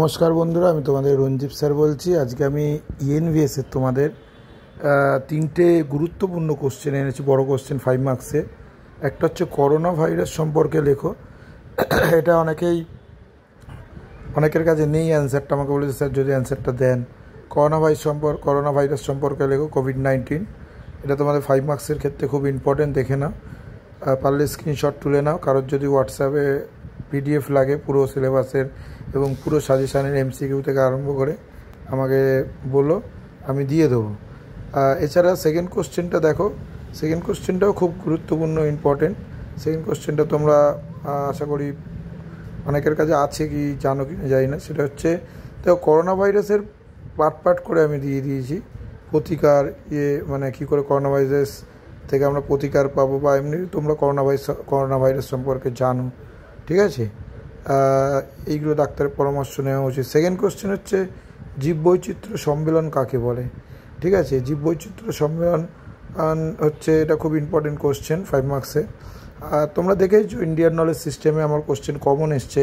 নমস্কার বন্ধুরা, আমি তোমাদের রঞ্জিত স্যার বলছি। আজকে আমি ইএনভিএসের তোমাদের তিনটে গুরুত্বপূর্ণ কোশ্চেন এনেছি, বড় কোশ্চেন 5 মার্কসে। একটা হচ্ছে করোনা ভাইরাস সম্পর্কে লেখো। এটা অনেকের কাছে নেই অ্যান্সারটা, আমাকে বলেছে স্যার যদি অ্যান্সারটা দেন। করোনা ভাইরাস সম্পর্কে লেখো, কোভিড-19। এটা তোমাদের 5 মার্কসের ক্ষেত্রে খুব ইম্পর্টেন্ট, দেখে নাও। পারলে স্ক্রিনশট তুলে নাও। কারোর যদি হোয়াটসঅ্যাপে পিডিএফ লাগে পুরো সিলেবাসের এবং পুরো সাজেশানের এমসিকিউ থেকে আরম্ভ করে আমাকে বলো, আমি দিয়ে দেবো। এছাড়া সেকেন্ড কোশ্চেনটা দেখো, সেকেন্ড কোশ্চেনটাও খুব গুরুত্বপূর্ণ, ইম্পর্টেন্ট। সেকেন্ড কোশ্চেনটা তোমরা আশা করি অনেকের কাছে আছে, কি জানো কি না জানি না। সেটা হচ্ছে, দেখো করোনা ভাইরাসের পার্ট করে আমি দিয়ে দিয়েছি প্রতিকার, মানে কী করে করোনা ভাইরাস থেকে আমরা প্রতিকার পাবো, বা এমনি তোমরা করোনা ভাইরাস সম্পর্কে জানো, ঠিক আছে। এইগুলো ডাক্তারের পরামর্শ নেওয়া উচিত। সেকেন্ড কোশ্চেন হচ্ছে জীববৈচিত্র্য সম্মেলন কাকে বলে, ঠিক আছে। জীববৈচিত্র্য সম্মেলন হচ্ছে, এটা খুব ইম্পর্টেন্ট কোশ্চেন 5 মার্কসে। তোমরা দেখেছো ইন্ডিয়ান নলেজ সিস্টেমে আমার কোশ্চেন কমন এসছে,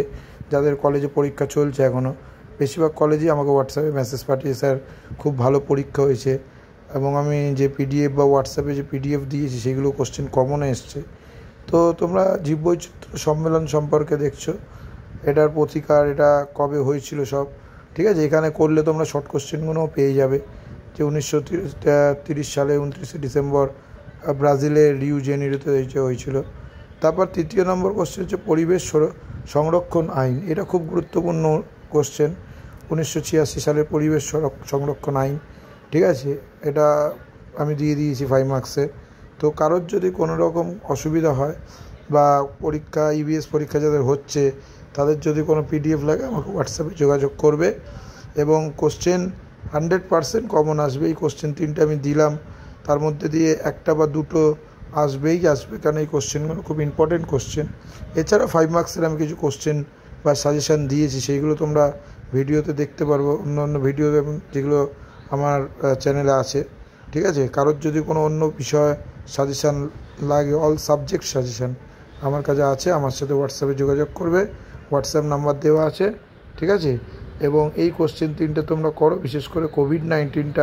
যাদের কলেজে পরীক্ষা চলছে এখনও। বেশিরভাগ কলেজেই আমাকে হোয়াটসঅ্যাপে মেসেজ পাঠিয়ে স্যার খুব ভালো পরীক্ষা হয়েছে, এবং আমি যে পিডিএফ বা হোয়াটসঅ্যাপে যে পিডিএফ দিয়েছি সেগুলো কোশ্চেন কমন এসছে। তো তোমরা জীববৈচিত্র্য সম্মেলন সম্পর্কে দেখছো, এটার প্রতিকার, এটা কবে হয়েছিল সব, ঠিক আছে। এখানে করলে তোমরা শর্ট কোশ্চেনগুলোও পেয়ে যাবে, যে 1930 সালে 29শে ডিসেম্বর ব্রাজিলের রিও জেনিরোতে হয়েছিল। তারপর তৃতীয় নম্বর কোশ্চেন হচ্ছে পরিবেশ সংরক্ষণ আইন। এটা খুব গুরুত্বপূর্ণ কোশ্চেন, 1986 সালের পরিবেশ সংরক্ষণ আইন, ঠিক আছে। এটা আমি দিয়ে দিয়েছি 5 মার্কসে। তো কারোর যদি কোনো রকম অসুবিধা হয়, বা পরীক্ষা ইবিএস পরীক্ষা যাদের হচ্ছে তাদের যদি কোনো পিডিএফ লাগে আমাকে হোয়াটসঅ্যাপে যোগাযোগ করবে। এবং কোশ্চেন 100% কমন আসবে। এই কোশ্চেন 3টে আমি দিলাম, তার মধ্যে দিয়ে একটা বা দুটো আসবে, কারণ এই কোশ্চেনগুলো খুব ইম্পর্টেন্ট কোশ্চেন। এছাড়া 5 মার্কসের আমি কিছু কোশ্চেন বা সাজেশান দিয়েছি, সেইগুলো তোমরা ভিডিওতে দেখতে পারবো, অন্য ভিডিও যেগুলো আমার চ্যানেলে আছে, ঠিক আছে। কারোর যদি কোনো অন্য বিষয় সাজেশান লাগে, অল সাবজেক্ট সাজেশান আমার কাছে আছে, আমার সাথে হোয়াটসঅ্যাপে যোগাযোগ করবে, হোয়াটসঅ্যাপ নাম্বার দেওয়া আছে, ঠিক আছে। এবং এই কোশ্চেন 3টে তোমরা করো, বিশেষ করে কোভিড-19টা